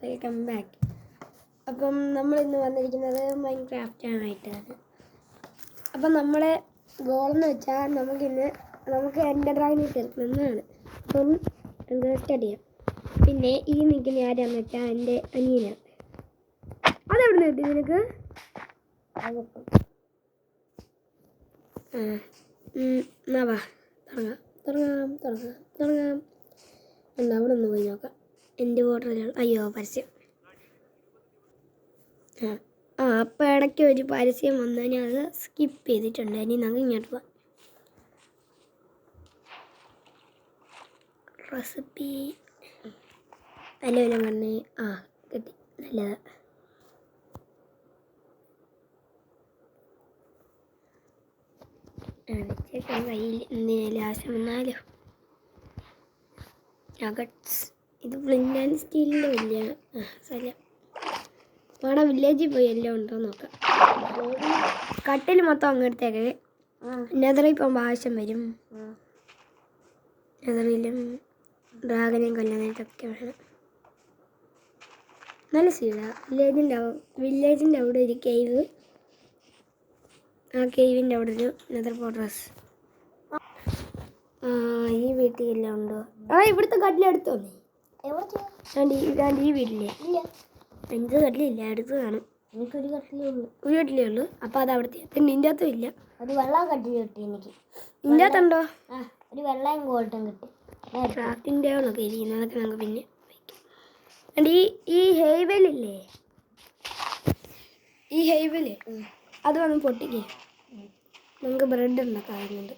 Welcome back. അപ്പം നമ്മളിന്ന് വന്നിരിക്കുന്നത് മൈൻക്രാഫ്റ്റായിട്ടാണ്. അപ്പം നമ്മളെ ഗോളെന്ന് വെച്ചാൽ നമുക്ക് എൻ്റെ ഡ്രാഗിനെ തീർക്കണമെന്നാണ്. അപ്പം സ്റ്റാർട്ട് ചെയ്യാം. പിന്നെ ഈ നിൽക്കുന്ന ആരാന്ന് വെച്ചാൽ എൻ്റെ അനിയനാണ്. അതെവിടെ നിന്ന് കിട്ടി നിനക്ക്? എന്നാ വാ തുടങ്ങാം. എന്താ അവിടെ ഒന്ന് പോയി നോക്കാം. എൻ്റെ ഓർഡറിലാണ്. അയ്യോ പരസ്യം. അപ്പം ഇടയ്ക്ക് ഒരു പരസ്യം വന്നു. ഞാൻ അത് സ്കിപ്പ് ചെയ്തിട്ടുണ്ട്. ഇനി നമുക്ക് ഇങ്ങോട്ട് പോവാം. റെസിപ്പി നല്ല പറഞ്ഞേ. കിട്ടി. നല്ലത്. വെച്ചേക്കാൻ കയ്യിൽ എന്തിനാലും ആവശ്യം വന്നാലോ. നഗറ്റ്സ്. ഇത് ഫ്ലിന്റ് ആൻഡ് സ്റ്റീലിൻ്റെ വലിയ സ്ഥലം. അവിടെ വില്ലേജിൽ പോയി എല്ലാം ഉണ്ടോ നോക്കാം. കട്ടിൽ മൊത്തം അങ്ങോട്ടത്തേക്ക്. നെതറിൽ പോകുമ്പോൾ ആവശ്യം വരും. നെതറിലും ഡ്രാഗനെയും കൊല്ലാനായിട്ടൊക്കെ വേണം. നല്ല സീഡാണ്. വില്ലേജിൻ്റെ അവിടെ ഒരു കേവ്. ആ കേവിൻ്റെ അവിടെ ഒരു നെതർ ഫോർട്രസ്. ഈ വീട്ടിലെല്ലാം ഉണ്ടോ? ഇവിടുത്തെ കട്ടിലെടുത്തോ നീ? ഈ വീട്ടിലേ എനിക്ക് കട്ടിലില്ല. അടുത്ത് കാണും. എനിക്കൊരു കട്ടിലേ ഉള്ളൂ. അപ്പം അത് അവിടുത്തെ. പിന്നെ ഇതിൻ്റെ അകത്തും ഇല്ല. ഒരു വെള്ളം കട്ടിൽ കിട്ടി എനിക്ക്. ഇതിൻ്റെ അകത്തുണ്ടോ? ഒരു വെള്ളയും ഗോൾഡും കിട്ടി. ക്രാഫ്റ്റിംഗ് ടേബിളൊക്കെ ഇരിക്കുന്നത്. അതൊക്കെ നമുക്ക് പിന്നെ വയ്ക്കാം. ഈ ഹെയ്വലില്ലേ, ഈ ഹെയ്വല് അത് വന്ന് പൊട്ടിക്കേ. നമുക്ക് ബ്രെഡ് ഉണ്ടാക്കാറുണ്ട്.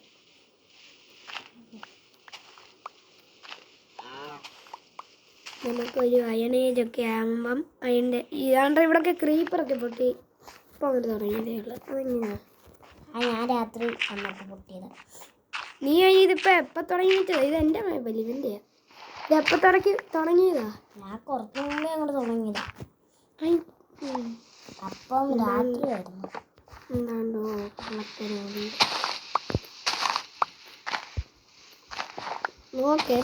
നമുക്കൊരു അയണേജൊക്കെ ആകുമ്പം അതിൻ്റെ ഇതാണ്ട് ഇവിടെയൊക്കെ ക്രീപ്പറൊക്കെ പൊട്ടി ഇപ്പോൾ അങ്ങോട്ട് തുടങ്ങിയതേ ഉള്ളൂ. അതെങ്ങനെയാണ്? ഞാൻ രാത്രി വന്നപ്പോൾ പൊട്ടിയത്. നീ ഇതിപ്പോൾ എപ്പോൾ തുടങ്ങിയിട്ട്? ഇത് എൻ്റെ വലിയവൻ്റെയാ. ഇത് എപ്പോൾ തുടങ്ങിയതാ? ഞാൻ കുറച്ച് മുമ്പേ അങ്ങോട്ട് തുടങ്ങിയതാ. അപ്പം രാത്രി ആയിരുന്നു. എന്താണ്ടോ കള്ളത്തരോടി. ഓക്കെ.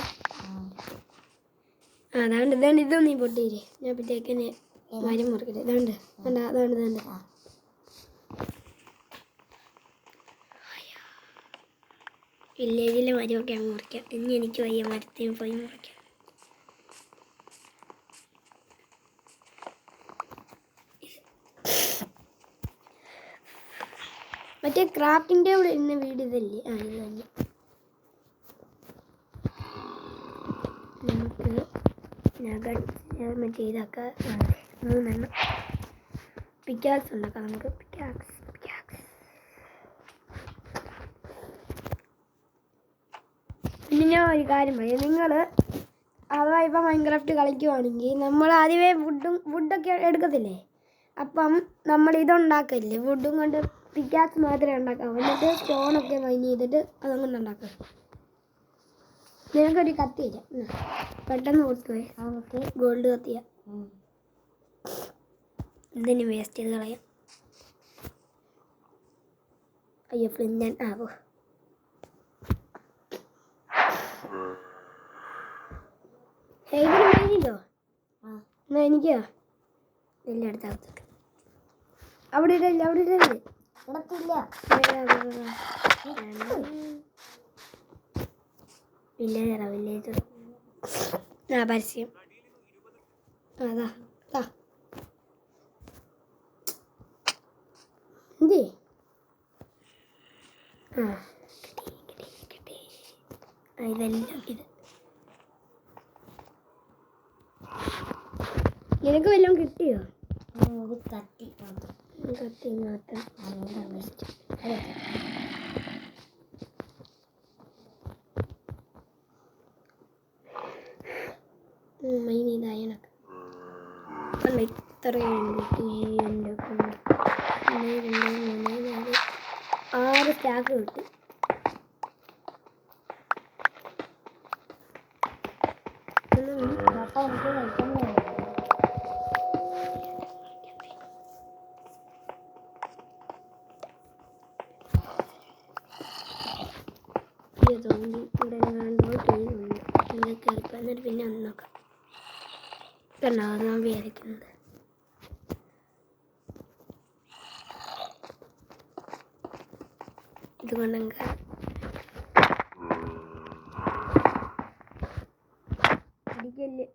അതാണ്ട് ഇതും നീ പൊട്ടിയില്ലേ. ഞാൻ പിറ്റേക്കന്നെ മരം മുറിക്കട്ടെ. അതാണ്ട് വില്ലേജിലെ മരമൊക്കെ അങ്ങ് മുറിക്കാം. ഇനി എനിക്ക് വയ്യ മരത്തിന് പോയി മുറിക്കാം. മറ്റേ ക്രാഫ്റ്റിൻ്റെ അവിടെ ഇന്ന വീട് ഇതല്ലേ? ഇത് തന്നെ. നമുക്ക് മറ്റേ ഇതൊക്കെ 3 പിക്കാക്സ് ഉണ്ടാക്കാം. നമുക്ക് പിക്കാക്സ്. പിന്നെ ഞാൻ ഒരു കാര്യം പറയാം. നിങ്ങൾ അഥവാ ഇപ്പം മൈൻക്രാഫ്റ്റ് കളിക്കുവാണെങ്കിൽ നമ്മൾ ആദ്യമേ വുഡൊക്കെ എടുക്കത്തില്ലേ? അപ്പം നമ്മൾ ഇതുണ്ടാക്കില്ലേ, വുഡും കൊണ്ട് പിക്കാക്സ് മാത്രമേ ഉണ്ടാക്കാം. എന്നിട്ട് സ്റ്റോണൊക്കെ മൈൻ ചെയ്തിട്ട് അതങ്ങനെ ഉണ്ടാക്കാം. നിനക്കൊരു കത്തി തരാം. പെട്ടെന്ന് കൊടുത്തുപോയി. നമുക്ക് ഗോൾഡ് കത്തിയാ. എന്തിനു വേസ്റ്റ് ചെയ്ത് കളയാം. അയ്യോ ഫ്ലിന്റ് ആവോ. ഇതിന് മൈനില്ലോ? എന്നാ എനിക്കോ എല്ലാം അടുത്തകത്ത്. അവിടെ ഇടല്ലേ. ഇടത്തില്ല. വില്ലേജർ പരസ്യം. അതാ എന്തേ? കിട്ടി. ഇതെല്ലാം ഇത് നിനക്ക് വല്ലതും കിട്ടിയോ? കത്തി മാത്രം. മൈനിതായണക്ക് അല്ല ഇത്രയും കിട്ടി. എൻ്റെ 1 2 3 4 6 സ്റ്റാക്ക് കിട്ടി. തോന്നി ഇവിടെ കണ്ടോ ചെയ്യുന്നുണ്ട്. എന്നിട്ട് പിന്നെ ഒന്ന് നോക്കാം. കണ്ടോ നോമ്പി അരയ്ക്കുന്നത്. ഇതുകൊണ്ടങ്ങ് അടിക്കല്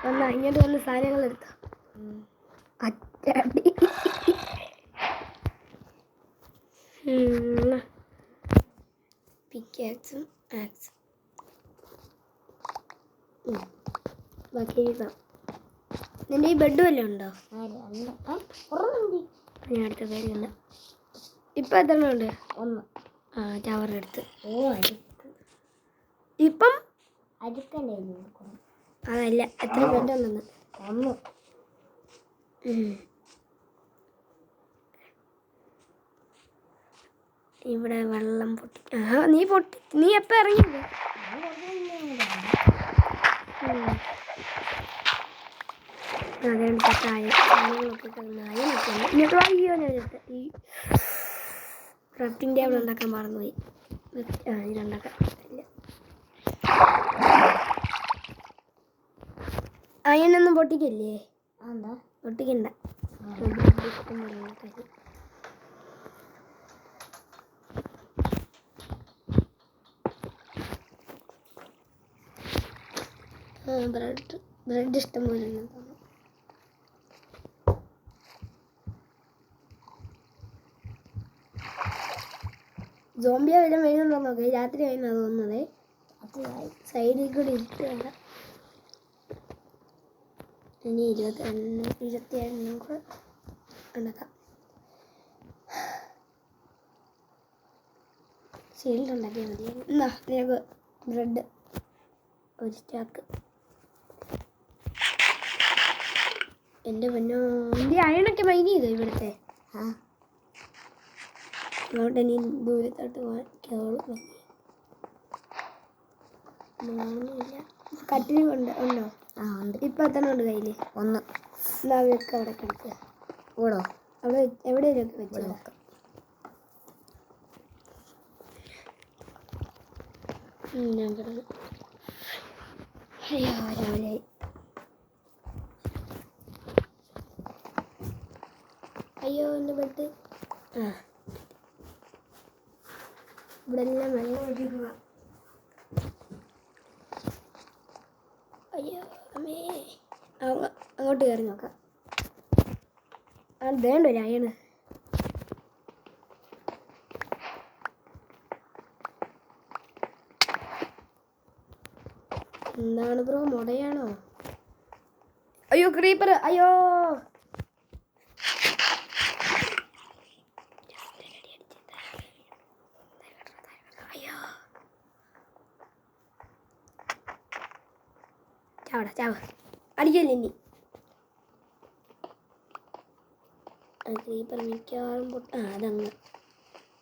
വന്നാ ഇങ്ങോട്ട് വന്ന് സാധനങ്ങൾ എടുത്തോ. അച്ചടി പിക്കാക്സും ആക്സും ബാക്കി നിന്റെ ഈ ബെഡ് വല്ലതും ഉണ്ടോ? ഞാൻ അടുത്ത പേരുണ്ട്. ഇപ്പം എത്ര ഉണ്ട്? 1. ആ ചവറെടുത്ത്. ഓ അരിക്ക് ഇപ്പം അരിക്കണ്ടേ? അതല്ല എത്ര ബെഡ് ഉണ്ടെന്ന്. 1. ഇവിടെ വെള്ളം പൊട്ടി. നീ എപ്പോൾ ഇറങ്ങിയത്? അതുകൊണ്ട് സാധനങ്ങളൊക്കെ ഇങ്ങോട്ട് വാങ്ങിയോ. ഞാൻ ഈ ക്രാഫ്റ്റിംഗ് ടേബിൾ ഉണ്ടാക്കാൻ മറന്നുപോയി. ഇതുണ്ടാക്കാൻ അയനൊന്നും പൊട്ടിക്കല്ലേ? എന്താ പൊട്ടിക്കണ്ട. ബ്രെഡ് ഇഷ്ടം പോലെ ഉണ്ട്. സോംബിയ വല്ല വരുന്നുണ്ടോ നോക്കി. രാത്രി ആയിരുന്നു തോന്നുന്നത്. സൈഡിൽ കൂടി ഇരിക്കുകയല്ല. ഇനി 27 നമുക്ക് ഉണ്ടാക്കാം. ഷീൽഡ് ഉണ്ടാക്കിയാൽ മതി. എന്നാ നിനക്ക് ബ്രെഡ് ഒരു സ്റ്റാക്ക്. എൻ്റെ പൊന്നോ, എൻ്റെ അയണൊക്കെ മൈൻ ചെയ്തോ ഇവിടുത്തെ? അങ്ങോട്ട് ഇനി ദൂരത്തോട്ട് പോകാൻ കട്ടിലും ഉണ്ടോ? ഉണ്ട്. ഇപ്പം എത്ര ഉണ്ട് കയ്യിൽ? 1. എന്നാ വെക്ക് അവിടെ കിടക്കുക. ഓടോ അവിടെ എവിടെയൊക്കെ വെച്ചോ. ഞാൻ കിടന്നു. അയ്യോ രാവിലെ അയ്യോ എൻ്റെ ബെഡ്. ഇവിടെ എല്ലാം വെള്ളം ഒഴിക്കുക. അയ്യോ അമ്മേ. അങ്ങോട്ട് കയറി നോക്കാം. വേണ്ട ഒരു അയണ്. എന്താണ് ബ്രോ, മുടയാണോ? അയ്യോ ക്രീപ്പർ. അയ്യോ അയ്യോ ചാവ അടിക്കല്ലേ ഇനി. ക്രീപ്പർ മിക്കവാറും അതങ്ങ്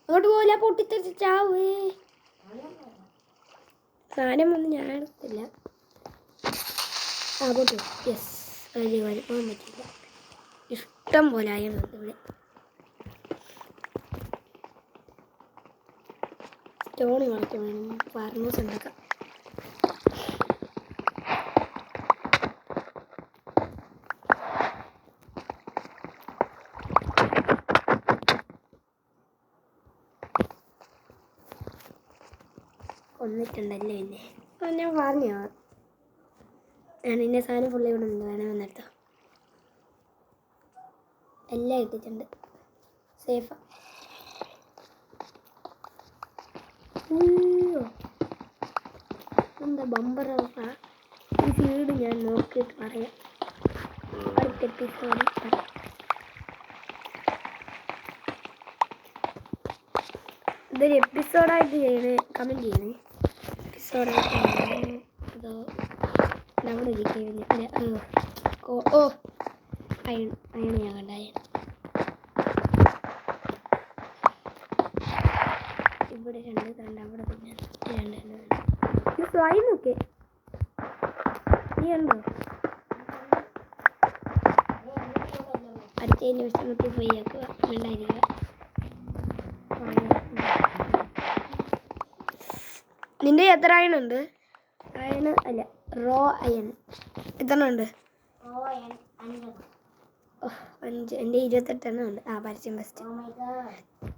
അങ്ങോട്ട് പോകില്ല. പൊട്ടിത്തെറിച്ച് ചാവേ. സാധനം വന്ന് ഞാൻ എടുത്തില്ല. പൊട്ടി. യെസ്. അതിൽ വലിപ്പം പറ്റില്ല. ഇഷ്ടം പോലെ ആയുണ്ട് ഇവിടെ. സ്റ്റോൺ കളിക്കാൻ വേണം. ഫാർമേഴ്സ് ഉണ്ടാക്കാം. കൊന്നിട്ടുണ്ടല്ലേ എന്നെ. ഞാൻ പറഞ്ഞോ ഞാൻ ഇന്ന സാധനം ഫുള്ള് ഇവിടെ ഉണ്ട്. വേണമെന്നെടുത്തോ. എല്ലാം ഇട്ടിട്ടുണ്ട്. സേഫാ. എന്താ ബമ്പർ ഓഫാ? ഈ ഫീഡ് ഞാൻ നോക്കിയിട്ട് പറയാം. അടുത്ത എപ്പിസോഡിൽ പറയാം. ഇതൊരു എപ്പിസോഡായിട്ട് ചെയ്യണേ. കമൻറ്റ് ചെയ്യണേ. എപ്പിസോഡായിട്ട് അതോ നമ്മുടെ ഇരിക്കും. ഓ അയൺ ഞാൻ കണ്ട അയൺ. ഇവിടെ 2 കണ്ട. അവിടെ പിന്നെ 2 സ്വയം നോക്കേ. നീ ഉണ്ടോ? അടുത്തതിൻ്റെ വിഷമത്തിൽ പോയി ആക്കുക. വേണ്ടായിരിക്കുക. നിന്റെ എത്ര അയണുണ്ട്? അയണ് അല്ല റോ അയൺ എത്ര ഉണ്ട്? ഓ എൻ 5. 5 എൻ്റെ 28 ഉണ്ട്. പരസ്യം ബെസ്റ്റ്. Oh my God.